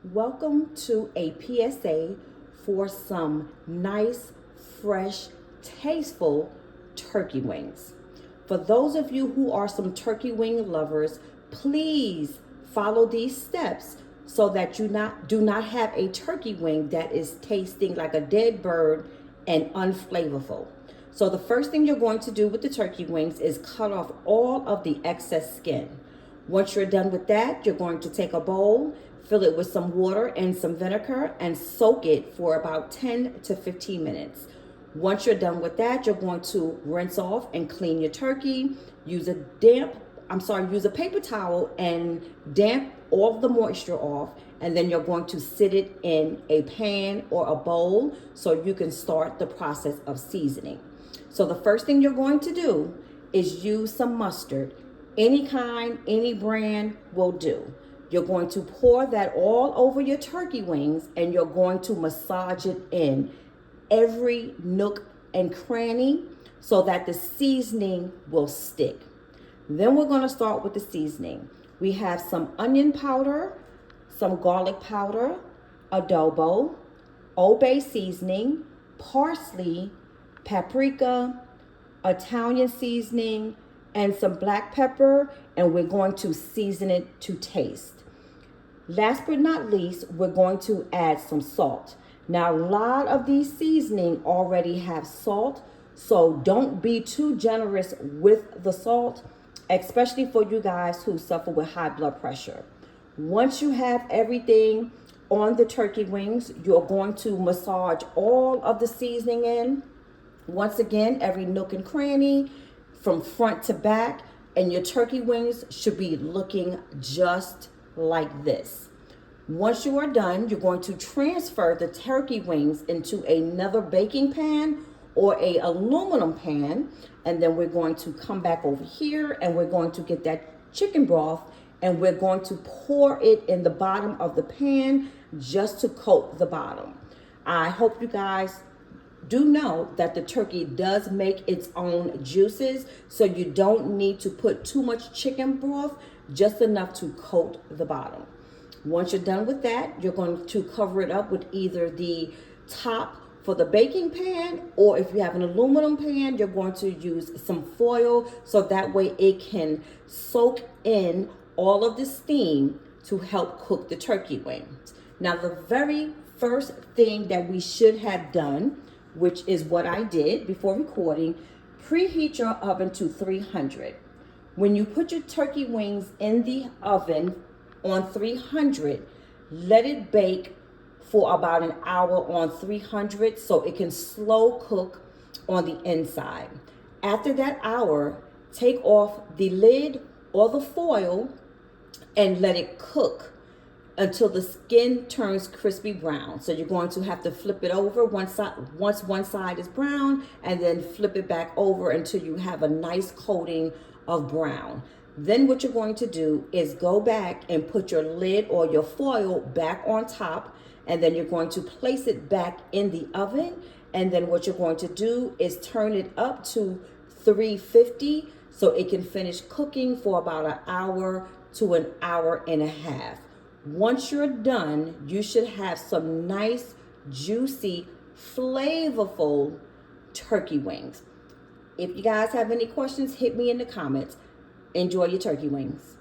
Welcome to a PSA for some nice, fresh, tasteful turkey wings. For those of you who are some turkey wing lovers, please follow these steps so that you do not have a turkey wing that is tasting like a dead bird and unflavorful. So the first thing you're going to do with the turkey wings is cut off all of the excess skin. Once you're done with that, you're going to take a bowl, fill it with some water and some vinegar, and soak it for about 10 to 15 minutes. Once you're done with that, you're going to rinse off and clean your turkey. Use a paper towel and damp all of the moisture off, and then you're going to sit it in a pan or a bowl so you can start the process of seasoning. So the first thing you're going to do is use some mustard. Any kind, any brand will do. You're going to pour that all over your turkey wings, and you're going to massage it in every nook and cranny so that the seasoning will stick. Then we're going to start with the seasoning. We have some onion powder, some garlic powder, adobo, Old Bay seasoning, parsley, paprika, Italian seasoning, and some black pepper, and we're going to season it to taste. Last but not least, we're going to add some salt. Now, a lot of these seasoning already have salt, so don't be too generous with the salt, especially for you guys who suffer with high blood pressure. Once you have everything on the turkey wings, you're going to massage all of the seasoning in. Once again, every nook and cranny, from front to back, and your turkey wings should be looking just like this. Once you are done, you're going to transfer the turkey wings into another baking pan or a aluminum pan, and then we're going to come back over here and we're going to get that chicken broth and we're going to pour it in the bottom of the pan just to coat the bottom. I hope you guys do know that the turkey does make its own juices, so you don't need to put too much chicken broth, just enough to coat the bottom. Once you're done with that, you're going to cover it up with either the top for the baking pan, or if you have an aluminum pan, you're going to use some foil so that way it can soak in all of the steam to help cook the turkey wings. Now, the very first thing that we should have done, which is what I did before recording, preheat your oven to 300. When you put your turkey wings in the oven on 300, let it bake for about an hour on 300 so it can slow cook on the inside. After that hour, take off the lid or the foil and let it cook until the skin turns crispy brown. So you're going to have to flip it over once one side is brown, and then flip it back over until you have a nice coating of brown. Then what you're going to do is go back and put your lid or your foil back on top, and then you're going to place it back in the oven. And then what you're going to do is turn it up to 350 so it can finish cooking for about an hour to an hour and a half. Once you're done, you should have some nice, juicy, flavorful turkey wings. If you guys have any questions, hit me in the comments. Enjoy your turkey wings.